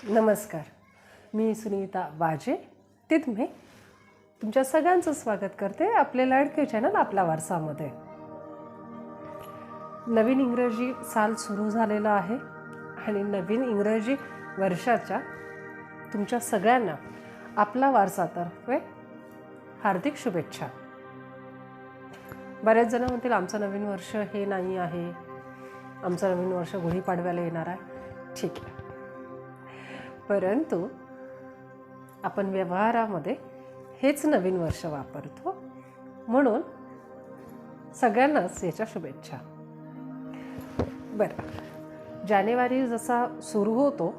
नमस्कार. मी सुनीता वाजे तिथमे तुमच्या सगळ्यांचं स्वागत करते आपल्या लाडके चॅनल आपला वारसामध्ये. नवीन इंग्रजी साल सुरू झालेला आहे आणि नवीन इंग्रजी वर्षाच्या तुमच्या सगळ्यांना आपला वारसातर्फे हार्दिक शुभेच्छा. बरेच जण म्हणतील आमचं नवीन वर्ष हे नाही आहे, आमचं नवीन वर्ष गुढीपाडव्याला येणार आहे. ठीक आहे, परंतु आपण व्यवहारामध्ये हेच नवीन वर्ष वापरतो, म्हणून सगळ्यांनाच याच्या शुभेच्छा. बरं, जानेवारी जसा सुरू होतो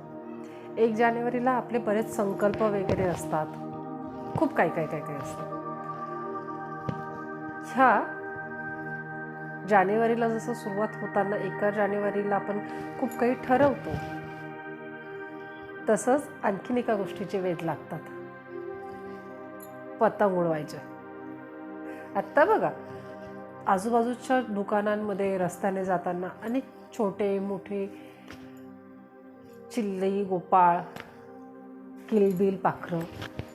1 जानेवारीला आपले बरेच संकल्प वगैरे असतात, खूप काय असतं. ह्या जानेवारीला जसं सुरुवात होताना 1 जानेवारीला आपण खूप काही ठरवतो, तसंच आणखीन एका गोष्टीचे वेध लागतात, पतंग उडवायचे. आत्ता बघा आजूबाजूच्या दुकानांमध्ये रस्त्याने जाताना अनेक छोटे मोठे चिल्ली गोपाळ किलबिल पाखरं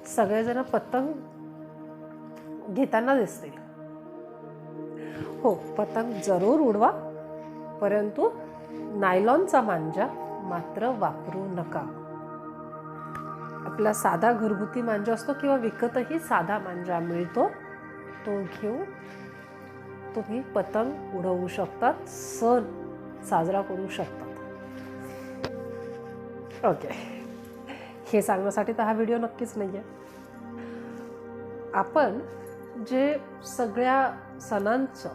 सगळेजण पतंग घेताना दिसतील. हो, पतंग जरूर उडवा, परंतु नायलॉनचा मांजा मात्र वापरू नका. आपला साधा घरगुती मांजा असतो किंवा विकतही साधा मांजा मिळतो, तो घेऊन तुम्ही पतंग उडवू शकतात, सण साजरा करू शकतात. ओके, हे सांगण्यासाठी तर हा व्हिडिओ नक्कीच नाही आहे. आपण जे सगळ्या सणांचं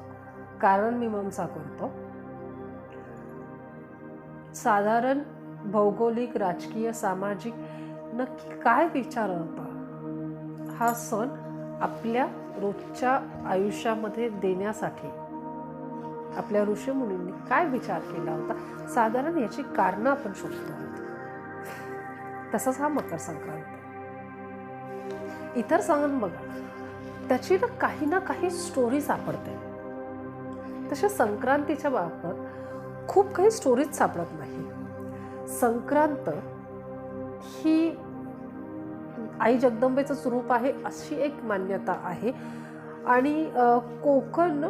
कारण मीमांसा करतो, साधारण भौगोलिक राजकीय सामाजिक नक्की काय विचार होता हा सण आपल्या रोजच्या आयुष्यामध्ये देण्यासाठी आपल्या ऋषीमुनींनी काय विचार केला होता, साधारण याची कारणं आपण शोधतो आहोत. तसंच हा मकर संक्रांत. इतर सण बघा, त्याची ना काही स्टोरी सापडते, तशा संक्रांतीच्या बाबतीत खूप काही स्टोरीज सापडत नाही. संक्रांत ही आई जगदंबेचं रूप आहे अशी एक मान्यता आहे. आणि कोकण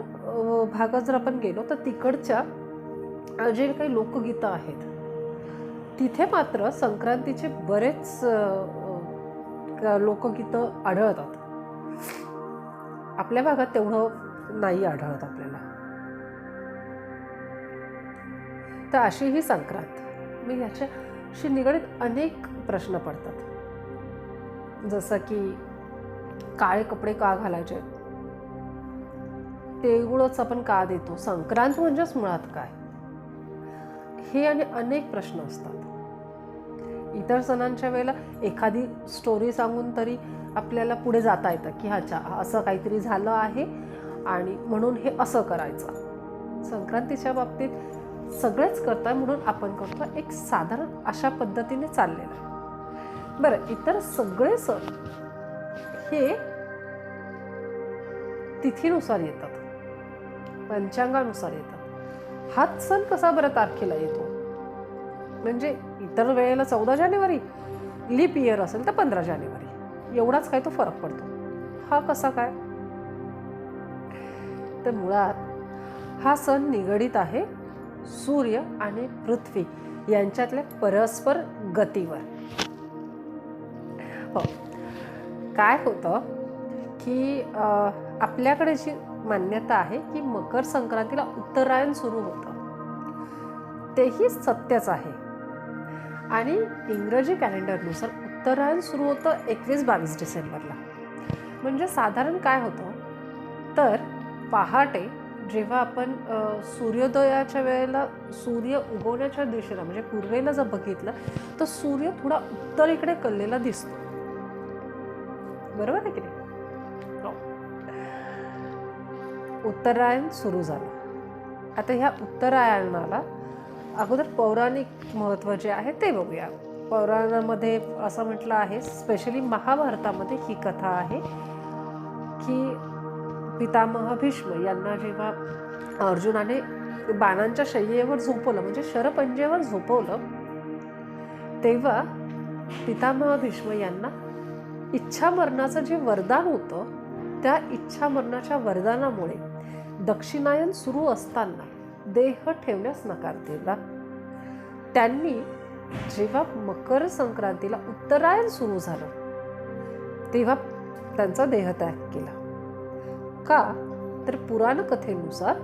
भागात जर आपण गेलो तर तिकडच्या जे काही लोकगीतं आहेत तिथे मात्र संक्रांतीचे बरेच लोकगीतं आढळतात. आपल्या भागात तेवढं नाही आढळत आपल्याला. तर अशी ही संक्रांत, मग याच्याशी निगडीत अनेक प्रश्न पडतात, जसं की काळे कपडे का घालायचे, तिळगुळच आपण का देतो, संक्रांत म्हणजेच मुळात काय, हे आणि अनेक प्रश्न असतात. इतर सणांच्या वेळेला एखादी स्टोरी सांगून तरी आपल्याला पुढे जाता येतं की अच्छा असं काहीतरी झालं आहे आणि म्हणून हे असं करायचं. संक्रांतीच्या बाबतीत सगळेच करतात म्हणून आपण करतो, एक साधारण अशा पद्धतीने चाललेलं आहे. बरं, इतर सगळे सण हे तिथीनुसार येतात, पंचांगानुसार येतात. हाच सण कसा बरं तारखेला येतो, म्हणजे इतर वेळेला 14 जानेवारी, लीप इयर असेल तर 15 जानेवारी, एवढाच काय तो फरक पडतो. हा कसा काय, तर मुळात हा सण निगडीत आहे सूर्य आणि पृथ्वी यांच्यातल्या परस्पर गतीवर. हो, काय होतं की आपल्याकडे जी मान्यता आहे की मकर संक्रांतीला उत्तरायण सुरू होतं, तेही सत्यच आहे. आणि इंग्रजी कॅलेंडरनुसार उत्तरायण सुरू होतं 21-22 डिसेंबरला. म्हणजे साधारण काय होतं तर पहाटे जेव्हा आपण सूर्योदयाच्या वेळेला सूर्य उगवण्याच्या दिशेला म्हणजे पूर्वेला जर बघितलं तर सूर्य थोडा उत्तरेकडे कललेला दिसतो, बरोबर आहे की नाही. उत्तरायण सुरू झालं. आता ह्या उत्तरायणाला अगोदर पौराणिक महत्त्व जे आहे ते बघूया. पौराणामध्ये असं म्हटलं आहे, स्पेशली महाभारतामध्ये ही कथा आहे की पितामह भीष्म यांना जेव्हा अर्जुनाने बाणांच्या शय्येवर झोपवलं म्हणजे शरपंजेवर झोपवलं, तेव्हा पितामह भीष्म यांना इच्छा मरणाचं जे वरदान होतं, त्या इच्छा मरणाच्या वरदानामुळे दक्षिणायन सुरू असताना देह ठेवण्यास नकार दिला. त्यांनी जेव्हा मकर संक्रांतीला उत्तरायण सुरू झालं तेव्हा त्यांचा देहत्याग केला. का तर पुराण कथेनुसार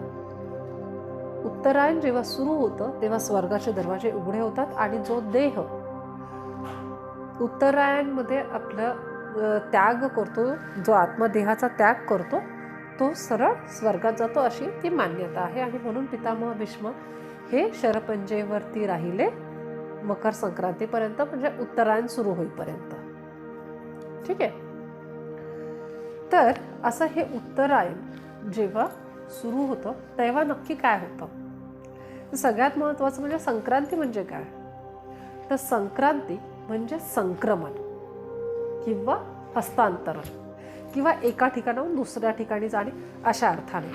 उत्तरायण जेव्हा सुरू होतं तेव्हा स्वर्गाचे दरवाजे उघडे होतात आणि जो देह उत्तरायणमध्ये आपला त्याग करतो, जो आत्मा देहाचा त्याग करतो, तो सरळ स्वर्गात जातो अशी ती मान्यता आहे. आणि म्हणून पितामह भीष्म हे शरपंजेवरती राहिले मकर संक्रांतीपर्यंत, म्हणजे उत्तरायण सुरू होईपर्यंत. ठीक आहे. तर असं हे उत्तरायण जेव्हा सुरू होतं तेव्हा नक्की काय होतं? सगळ्यात महत्त्वाचं म्हणजे संक्रांती म्हणजे काय? तर संक्रांती म्हणजे संक्रमण किंवा हस्तांतरण किंवा एका ठिकाणाहून दुसऱ्या ठिकाणी जाणे अशा अर्थाने.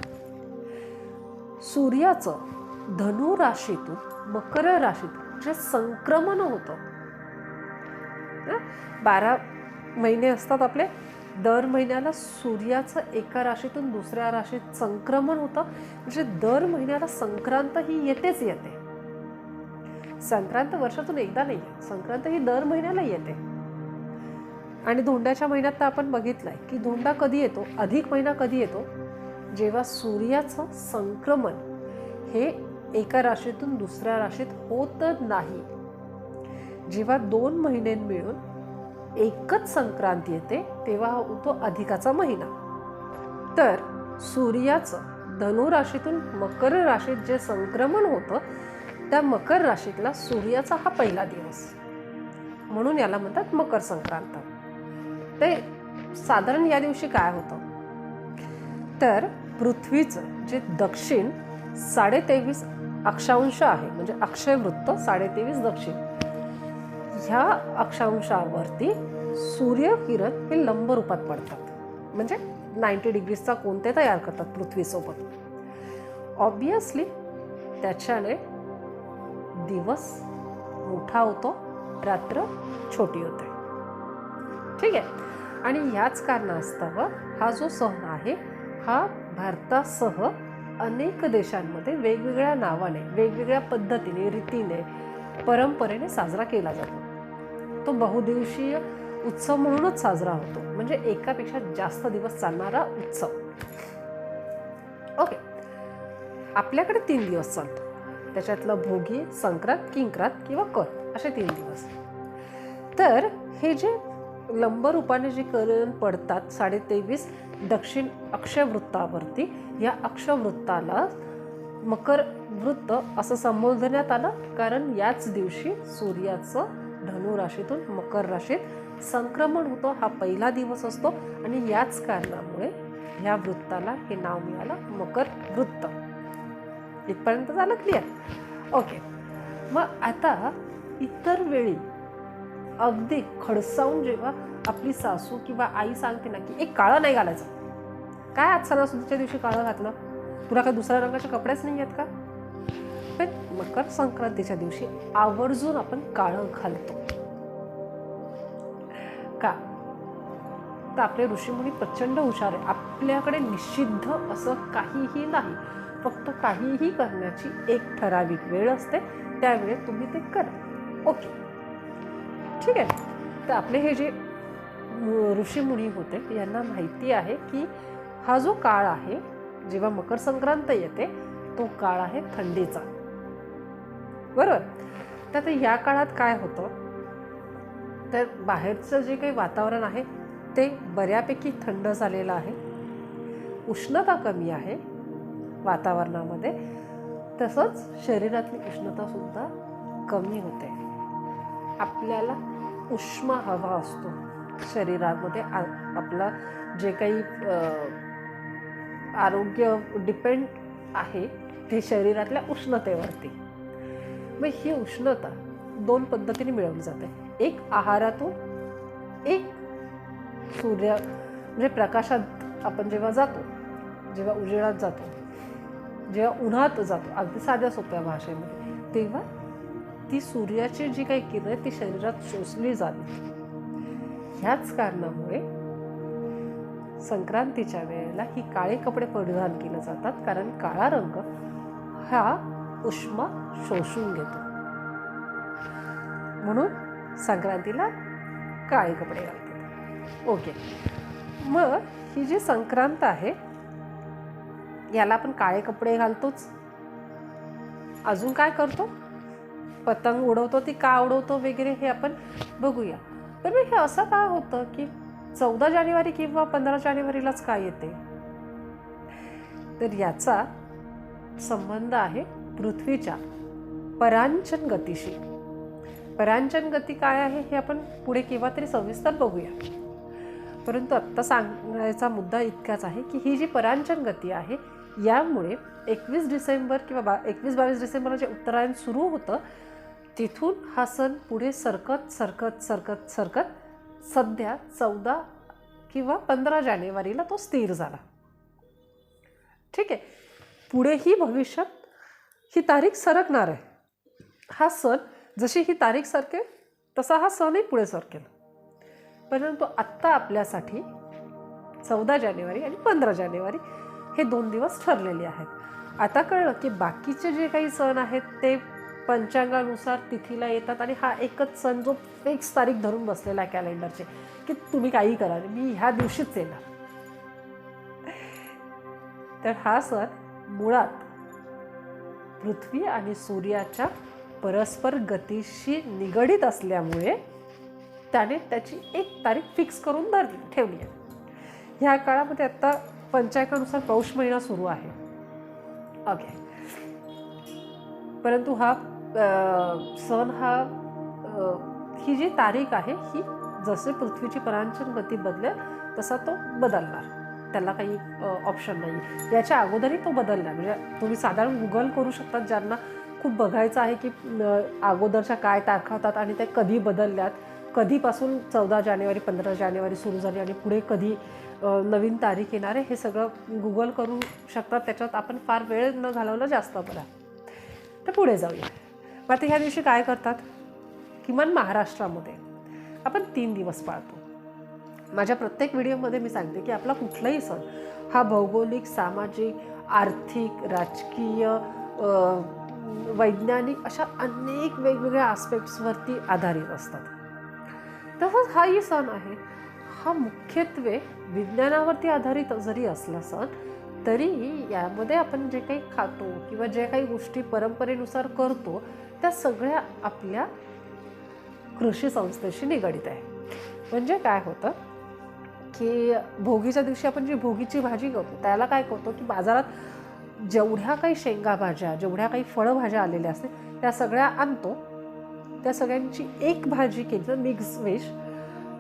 सूर्याचं धनु राशीतून मकर राशीत जे संक्रमण होतं, 12 महिने असतात आपले, दर महिन्याला सूर्याचं एका राशीतून दुसऱ्या राशीत संक्रमण होतं. म्हणजे दर महिन्याला संक्रांत ही येतेच येते. संक्रांत वर्षातून एकदा नाही येत, संक्रांत ही दर महिन्याला येते. आणि धोंड्याच्या महिन्यात तर आपण बघितलंय की धोंडा कधी येतो, अधिक महिना कधी येतो, जेव्हा सूर्याचं संक्रमण हे एका राशीतून दुसऱ्या राशीत होत नाही. जेव्हा 2 महिने मिळून एकच संक्रांती येते तेव्हा होतो अधिकाचा महिना. तर सूर्याचं धनु राशीतून मकर राशीत जे संक्रमण होतं त्या मकर राशीतला सूर्याचा हा पहिला दिवस, म्हणून याला म्हणतात मकर संक्रांत. ते साधारण या दिवशी काय होतं तर पृथ्वीचं जे दक्षिण 23.5 अक्षांश आहे, म्हणजे अक्षय वृत्त 23.5 दक्षिण, ह्या अक्षांशावरती सूर्यकिरण हे लंब रूपात पडतात, म्हणजे 90 डिग्रीजचा कोन ते तयार करतात पृथ्वीसोबत. ऑब्वियसली त्याच्याने दिवस मोठा होतो, रात्र छोटी होते. ठीक आहे. आणि याच कारणास्तव हा जो सण आहे हा भारतासह अनेक देशांमध्ये वेगवेगळ्या नावाने, वेगवेगळ्या पद्धतीने, रीतीने, परंपरेने साजरा केला जातो. तो बहुदिवसीय उत्सव म्हणूनच साजरा होतो, म्हणजे एकापेक्षा जास्त दिवस चालणारा उत्सव. ओके. आपल्याकडे 3 दिवस चालतो, त्याच्यातलं भोगी, संक्रांत, किंक्रांत किंवा कर असे 3 दिवस. तर हे जे लंब रूपाने जे किरण पडतात 23.5 दक्षिण अक्षवृत्तावरती, या अक्षवृत्ताला मकर वृत्त असं संबोधण्यात आलं, कारण याच दिवशी सूर्याचं धनु राशीतून मकर राशीत संक्रमण होतं. हा पहिला दिवस असतो आणि याच कारणामुळे ह्या वृत्ताला हे नाव मिळालं मकर वृत्त. इथपर्यंत झालं क्लिअर? ओके. मग आता इतर वेळी अगदी खडसावून जेव्हा आपली सासू किंवा आई सांगते ना की एक काळं नाही घालायचं, काय आज सणासुदीच्या दिवशी काळं घातलं, तुला काय दुसऱ्या रंगाचे कपडेच नाही आहेत का? पण मकर संक्रांतीच्या दिवशी आवर्जून आपण काळं घालतो. का? तर आपले ऋषीमुनी प्रचंड हुशार आहे. आपल्याकडे निषिद्ध असं काहीही नाही, फक्त काहीही करण्याची एक ठराविक वेळ असते, त्यावेळेत तुम्ही ते करा. ओके. ठीक आहे. तर आपले हे जे ऋषीमुनी होते यांना माहिती आहे की हा जो काळ आहे जेव्हा मकर संक्रांत येते तो काळ आहे थंडीचा, बरोबर. तर या काळात काय होतं तर बाहेरचं जे काही वातावरण आहे ते बऱ्यापैकी थंड झालेलं आहे, उष्णता कमी आहे वातावरणामध्ये, तसंच शरीरातली उष्णतासुद्धा कमी होते. आपल्याला उष्मा हवा असतो शरीरामध्ये, आपला जे काही आरोग्य डिपेंड आहे ते शरीरातल्या उष्णतेवरती. मग ही उष्णता 2 पद्धतीने मिळवली जाते, एक आहारातून, एक सूर्य म्हणजे प्रकाशात आपण जेव्हा जातो, जेव्हा उजेडात जातो, जेव्हा उन्हात जातो, अगदी साध्या सोप्या भाषेमध्ये, तेव्हा ती सूर्याची जी काही किरण आहे ती शरीरात शोषली जाते. ह्याच कारणामुळे संक्रांतीच्या वेळेला ही काळे कपडे परिधान केले जातात, कारण काळा रंग हा उष्मा शोषून घेतो. म्हणून संक्रांतीला काळे कपडे घालतात. ओके, मग ही जी संक्रांत आहे याला आपण काळे कपडे घालतोच. अजून काय करतो? पतंग उडवतो. ती का उडवतो वगैरे हे आपण बघूया. पण हे असं का होतं की 14 जानेवारी किंवा 15 जानेवारीलाच का येते? तर याचा संबंध आहे पृथ्वीच्या परांचन गतीशी. परांचन गती काय आहे हे आपण पुढे केव्हा तरी सविस्तर बघूया. परंतु आत्ता सांगायचा मुद्दा इतकाच आहे की ही जी परांचन गती आहे यामुळे 21 डिसेंबर किंवा 21-22 डिसेंबरला जे उत्तरायण सुरू होतं तिथून हा सण पुढे सरकत सरकत सरकत सरकत सध्या 14 किंवा 15 जानेवारीला तो स्थिर झाला. ठीक आहे, पुढेही भविष्यात ही तारीख सरकणार आहे. हा सण जशी ही तारीख सरकेल तसा हा सणही पुढे सरकेल. परंतु आत्ता आपल्यासाठी 14 जानेवारी आणि 15 जानेवारी हे 2 दिवस ठरलेले आहेत. आता कळलं की बाकीचे जे काही सण आहेत ते पंचांगानुसार तिथीला येतात आणि हा एकच सण जो फिक्स तारीख धरून बसलेला आहे कॅलेंडरचे की तुम्ही काही करा, मी ह्या दिवशीच येणार. तर हा सण मुळात पृथ्वी आणि सूर्याच्या परस्पर गतीशी निगडीत असल्यामुळे त्याने त्याची एक तारीख फिक्स करून ठेवली आहे. ह्या काळामध्ये आत्ता पंचांगानुसार पौष महिना सुरू आहे. ओके, परंतु हा सण हा ही जी तारीख आहे ही जसे पृथ्वीची परांचन गती बदलेल तसा तो बदलणार. त्याला काही ऑप्शन नाही. याच्या अगोदरही तो बदलला. म्हणजे तुम्ही साधारण गुगल करू शकतात. ज्यांना खूप बघायचं आहे की अगोदरच्या काय तारखा होतात आणि ते कधी बदलल्यात, कधीपासून 14 जानेवारी 15 जानेवारी सुरू झाली आणि पुढे कधी नवीन तारीख येणार आहे, हे सगळं गुगल करू शकतात. त्याच्यात आपण फार वेळ न घालवला जास्त बरा. तर पुढे जाऊया. मग आता ह्या दिवशी काय करतात? किमान महाराष्ट्रामध्ये आपण 3 दिवस पाळतो. माझ्या प्रत्येक व्हिडिओमध्ये मी सांगते की आपला कुठलाही सण हा भौगोलिक, सामाजिक, आर्थिक, राजकीय, वैज्ञानिक अशा अनेक वेगवेगळ्या आस्पेक्ट्सवरती आधारित असतात. तसंच हाही सण आहे हा मुख्यत्वे विज्ञानावरती आधारित जरी असला सण तरी यामध्ये आपण जे काही खातो किंवा जे काही गोष्टी परंपरेनुसार करतो त्या सगळ्या आपल्या कृषी संस्थेशी निगडीत आहे. म्हणजे काय होतं की भोगीच्या दिवशी आपण जी भोगीची भाजी करतो त्याला काय करतो की बाजारात जेवढ्या काही शेंगा भाज्या, जेवढ्या काही फळभाज्या आलेल्या असते त्या सगळ्या आणतो. त्या सगळ्यांची एक भाजी केली, मिक्स व्हेज,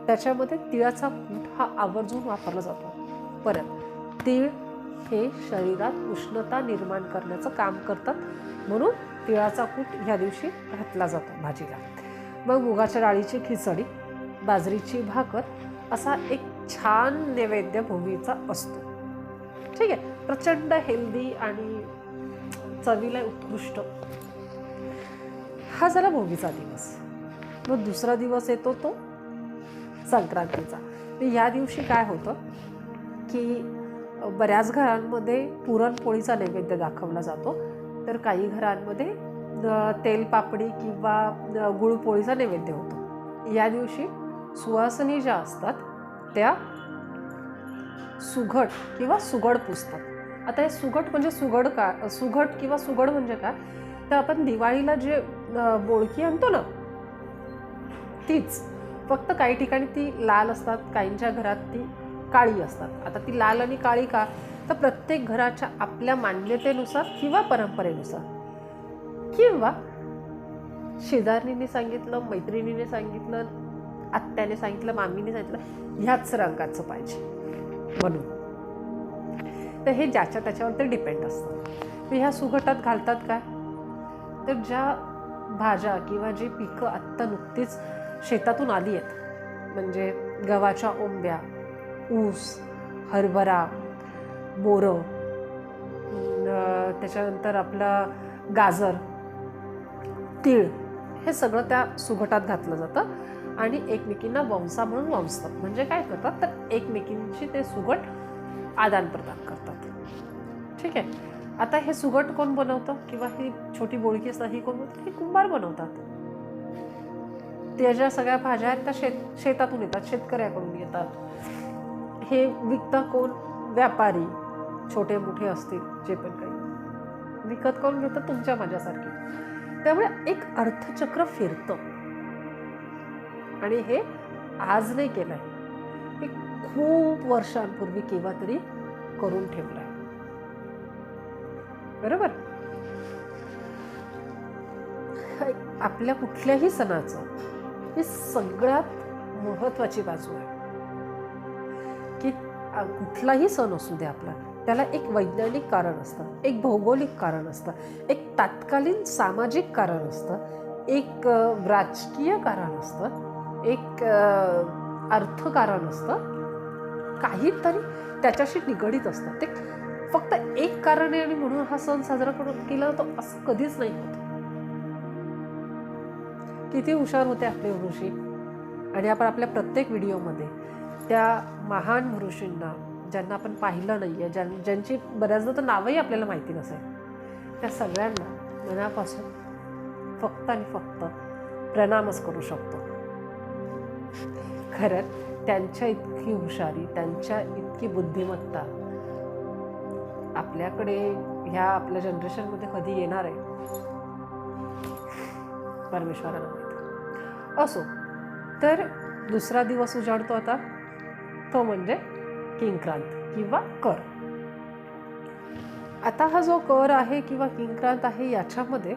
त्याच्यामध्ये तिळाचा कूट हा आवर्जून वापरला जातो. परत तीळ हे शरीरात उष्णता निर्माण करण्याचं काम करतात, म्हणून तिळाचा कूट ह्या दिवशी घातला जातो भाजीला. मग मुगाच्या डाळीची खिचडी, बाजरीची भाकर असा एक छान नैवेद्य भोगीचा असतो. ठीक आहे, प्रचंड हेल्दी आणि चवीला उत्कृष्ट. हा झाला भोगीचा दिवस. मग दुसरा दिवस येतो तो संक्रांतीचा. या दिवशी काय होतं की बऱ्याच घरांमध्ये पुरणपोळीचा नैवेद्य दाखवला जातो, तर काही घरांमध्ये तेलपापडी किंवा गुळपोळीचा नैवेद्य होतो. या दिवशी सुवासिनी ज्या असतात त्या सुघट किंवा सुगड पुसतात. आता हे सुघट म्हणजे सुगड काय, सुघट किंवा सुगड म्हणजे काय, तर आपण दिवाळीला जे बोळकी आणतो ना तीच, फक्त काही ठिकाणी ती लाल असतात, काहींच्या घरात ती काळी असतात. आता ती लाल आणि काळी का, तर प्रत्येक घराच्या आपल्या मान्यतेनुसार किंवा परंपरेनुसार किंवा शेजारणीने सांगितलं, मैत्रिणीने सांगितलं, आत्याने सांगितलं, मामीने सांगितलं ह्याच रंगाचं पाहिजे म्हणून. तर हे ज्याच्या त्याच्यावर ते डिपेंड असतं. तर ह्या सुघटात घालतात काय, तर ज्या भाज्या किंवा जी पिकं आत्ता नुकतीच शेतातून आली आहेत, म्हणजे गव्हाच्या ओंब्या, ऊस, हरभरा, बोरं, त्याच्यानंतर आपला गाजर, तीळ, हे सगळं त्या सुगटात घातलं जातं आणि एकमेकींना वंसा म्हणून वंसतात. म्हणजे काय करतात तर एकमेकींची ते सुगट आदान प्रदान करतात. ठीक आहे. आता हे सुगट कोण बनवतं किंवा ही छोटी बोळकी असतात ही कोण बनवतात? ही कुंभार बनवतात. त्या ज्या सगळ्या भाज्या आहेत त्या शेतातून येतात, शेतकऱ्याकडून येतात. हे विकतं कोण? व्यापारी, छोटे मोठे असतील जे पण काही विकत कोण घेतं? तुमच्या माझ्यासारखे. त्यामुळे एक अर्थचक्र फिरतं आणि हे आज नाही केलंय, हे खूप वर्षांपूर्वी केव्हा तरी करून ठेवलंय. बरोबर. आपल्या कुठल्याही सणाचं ही सगळ्यात महत्वाची बाजू आहे की कुठलाही सण असू दे आपला, त्याला एक वैज्ञानिक कारण असतं, एक भौगोलिक कारण असतं, एक तात्कालीन सामाजिक कारण असतं, एक राजकीय कारण असतं, एक अर्थकारण असतं, काहीतरी त्याच्याशी निगडीत असतं. ते फक्त एक कारण आहे आणि म्हणून हा सण साजरा केला जातो असं कधीच नाही होत. किती हुशार होते आपले ऋषी. आणि आपण आपल्या प्रत्येक व्हिडिओमध्ये त्या महान ऋषींना ज्यांना आपण पाहिलं नाही आहे, ज्यांची बऱ्याचदा तर नावही आपल्याला माहिती नसेल, त्या सगळ्यांना मनापासून फक्त आणि फक्त प्रणामच करू शकतो. खरंच त्यांच्या इतकी हुशारी, त्यांच्या इतकी बुद्धिमत्ता आपल्याकडे ह्या आपल्या जनरेशनमध्ये कधी येणार आहे परमेश्वराला माहिती. असो, तर दुसरा दिवस उजाडतो आता, तो म्हणजे किंक्रांत किंवा कर. आता हा जो कर आहे किंवा किंक्रांत आहे याच्यामध्ये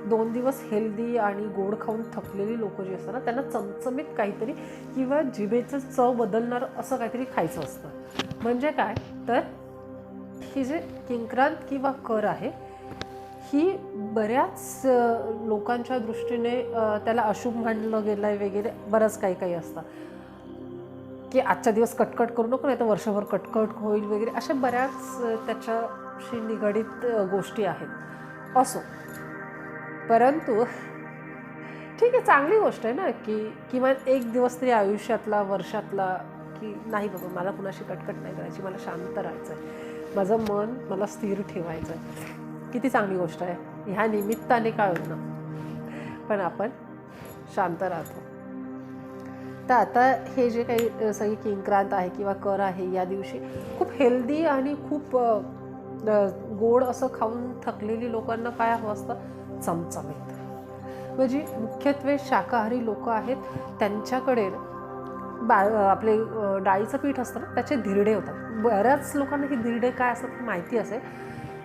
2 दिवस हेल्दी आणि गोड खाऊन थकलेली लोक जी असतात ना, त्यांना चमचमीत काहीतरी किंवा जिभेचं चव बदलणार असं काहीतरी खायचं असतं. म्हणजे काय तर ही जे किंक्रांत किंवा कर आहे ही बऱ्याच लोकांच्या दृष्टीने त्याला अशुभ मानलं गेलं आहे वगैरे, बरंच काही काही असतं की आजचा दिवस कटकट करू नको, नाही तर वर्षभर कटकट होईल वगैरे, अशा बऱ्याच त्याच्याशी निगडीत गोष्टी आहेत. असो, परंतु ठीक आहे, चांगली गोष्ट आहे ना की किमान एक दिवस तरी आयुष्यातला, वर्षातला, की नाही बाबा मला कुणाशी कटकट नाही करायची, मला शांत राहायचं आहे, माझं मन मला स्थिर ठेवायचं आहे. किती चांगली गोष्ट आहे. ह्या निमित्ताने काय होईल ना, पण आपण शांत राहतो. तर आता हे जे काही सगळी किंक्रांत आहे किंवा कर आहे, या दिवशी खूप हेल्दी आणि खूप गोड असं खाऊन थकलेली लोकांना काय हवं असतं? चमचमीत. म्हणजे मुख्यत्वे शाकाहारी लोक आहेत, त्यांच्याकडे आपले डाळीचं पीठ असतं ना, त्याचे धिरडे होतात. बऱ्याच लोकांना ही धिरडे काय असतात हे माहिती असेल,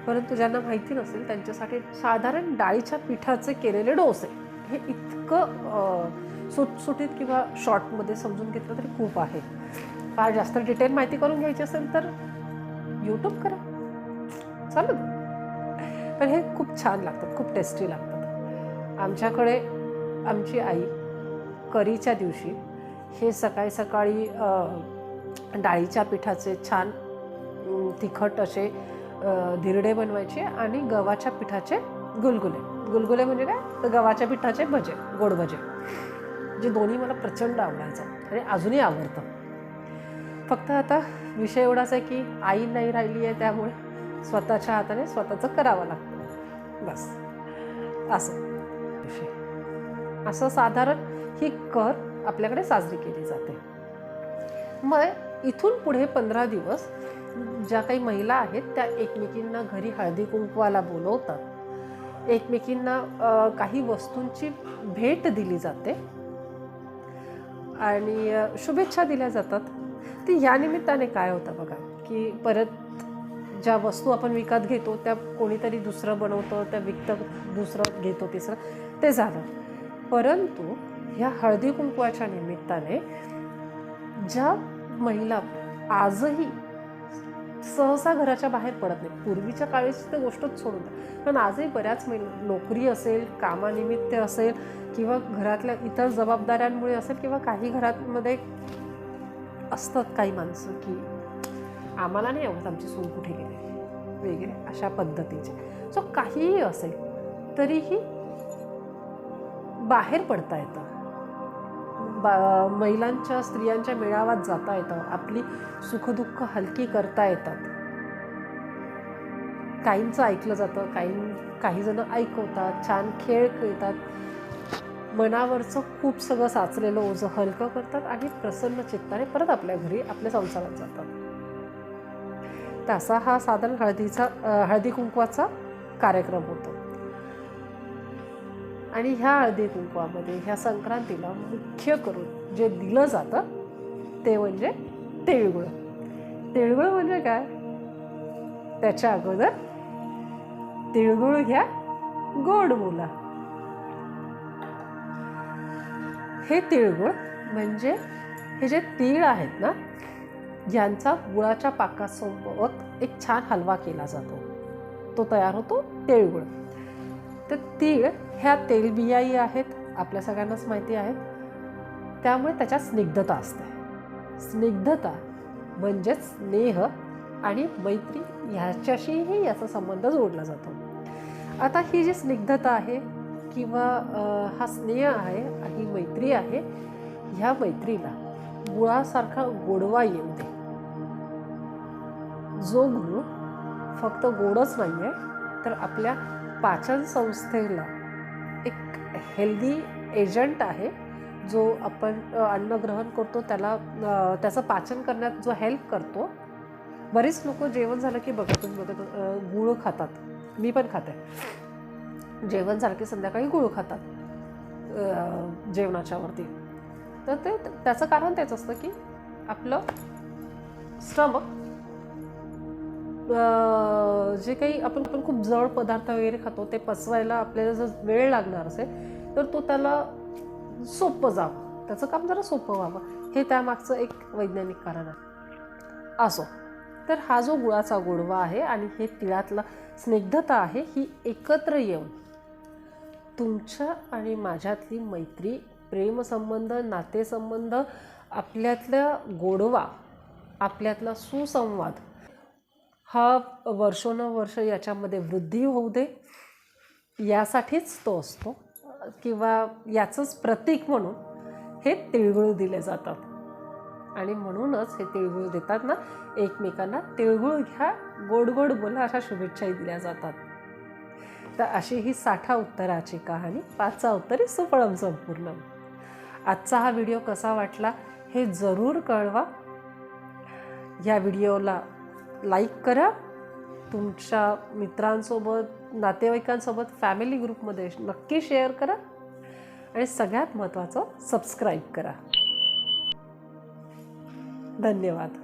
परंतु ज्यांना माहिती नसेल त्यांच्यासाठी साधारण डाळीच्या पिठाचे केलेले डोसे, हे इतकं सुटसुटीत किंवा शॉर्टमध्ये समजून घेतलं तरी खूप आहे. फार जास्त डिटेल माहिती करून घ्यायची असेल तर यूट्यूब करा, चालेल. पण हे खूप छान लागतात, खूप टेस्टी लागतात. आमच्याकडे आमची आई करीच्या दिवशी हे सकाळी सकाळी डाळीच्या पिठाचे छान तिखट असे धिरडे बनवायचे आणि गव्हाच्या पिठाचे गुलगुले म्हणजे काय तर गव्हाच्या पिठाचे भजे, गोड भजे, जे दोन्ही मला प्रचंड आवडायचं आणि अजूनही आवडतं. फक्त आता विषय एवढाच आहे की आई नाही राहिली आहे, त्यामुळे स्वतःच्या हाताने स्वतःचं करावं लागतं, बस. असं साधारण ही कर आपल्याकडे साजरी केली जाते. मग इथून पुढे 15 दिवस ज्या काही महिला आहेत त्या एकमेकींना घरी हळदी कुंकवाला बोलवतात, एकमेकींना काही वस्तूंची भेट दिली जाते आणि शुभेच्छा दिल्या जातात. ती या निमित्ताने काय होतं बघा की परत ज्या वस्तू आपण विकत घेतो त्या कोणीतरी दुसरं बनवतं, त्या विकतं दुसरं घेतो, तिसरं, ते झालं. परंतु ह्या हळदी कुंकवाच्या निमित्ताने ज्या महिला आजही सहसा घराच्या बाहेर पडत नाही, पूर्वीच्या काळीची तर गोष्टच सोडून द्या, पण आजही बऱ्याच नोकरी असेल, कामानिमित्त असेल किंवा घरातल्या इतर जबाबदाऱ्यांमुळे असेल किंवा काही घरांमध्ये असतात काही माणसं की आम्हाला नाही आवडत आमची सून कुठे गेली वगैरे, अशा पद्धतीचे. सो काहीही असेल तरीही बाहेर पडता येतं, महिलांच्या स्त्रियांच्या मेळाव्यात जाता येतं, आपली सुखदुःख हलकी करता येतात. काहींचं ऐकलं जातं, काही जण ऐकवतात, छान खेळ खेळतात, मनावरचं खूप सगळं साचलेलं ओझं हलकं करतात आणि प्रसन्न चित्ताने परत आपल्या घरी आपल्या संसारात जातात. तसा हा साधारण हळदी कुंकवाचा कार्यक्रम होतो. आणि ह्या हळदी कुंकवामध्ये ह्या संक्रांतीला मुख्य करून जे दिलं जातं ते म्हणजे तिळगुळ. तिळगुळ म्हणजे काय? त्याच्या अगोदर तिळगुळ घ्या, गोड बोला. हे तिळगुळ म्हणजे हे जे तीळ आहेत ना, यांचा गुळाच्या पाकासोबत एक छान हलवा केला जातो, तो तयार होतो तिळगुळ. तर तीळ ह्या तेलबियाई आहेत, आपल्या सगळ्यांनाच माहिती आहेत, त्यामुळे त्याच्यात स्निग्धता असते. स्निग्धता म्हणजेच स्नेह आणि मैत्री ह्याच्याशीही याचा संबंध जोडला जातो. आता ही जी स्निग्धता आहे किंवा हा स्नेह आहे, ही मैत्री आहे, ह्या मैत्रीला गुळासारखा गोडवा येऊ दे. जो गुळ फक्त गोडच नाही आहे, तर आपल्या पाचन संस्थेला एक हेल्दी एजंट आहे, जो आपण अन्न ग्रहण करतो त्याचं पाचन करण्यात जो हेल्प करतो. बरीच लोक जेवण झालं की बघत गूळ खातात, मी पण खाते. जेवण झालं की संध्याकाळी गूळ खातात जेवणाच्या वरती. तर त्याचं कारण तेच असतं की आपलं स्टमक जे काही आपण खूप जड पदार्थ वगैरे खातो ते पचवायला आपल्याला जर वेळ लागणार असेल तर तो त्याला सोपं जावं, त्याचं काम जरा सोपं व्हावं, हे त्यामागचं एक वैज्ञानिक कारण आहे. असो, तर हा जो गुळाचा गोडवा आहे आणि हे तिळातला स्निग्धता आहे, ही एकत्र येऊन तुमच्या आणि माझ्यातली मैत्री, प्रेमसंबंध, नातेसंबंध, आपल्यातला गोडवा, आपल्यातला सुसंवाद हा वर्षोनवर्ष याच्यामध्ये वृद्धी होऊ दे, यासाठीच तो असतो. किंवा याचंच प्रतीक म्हणून हे तिळगुळ दिले जातात. आणि म्हणूनच हे तिळगुळ देताना एकमेकांना तिळगुळ घ्या, गोड गोड बोला, अशा शुभेच्छाही दिल्या जातात. तर अशी ही 60 उत्तराची कहाणी, 5 उत्तरे सुफळम संपूर्ण. आजचा हा व्हिडिओ कसा वाटला हे जरूर कळवा. या व्हिडिओला लाईक करा, तुमच्या मित्रांसोबत, नातेवाईकांसोबत, फॅमिली ग्रुपमध्ये नक्की शेअर करा आणि सगळ्यात महत्त्वाचं सबस्क्राईब करा. धन्यवाद.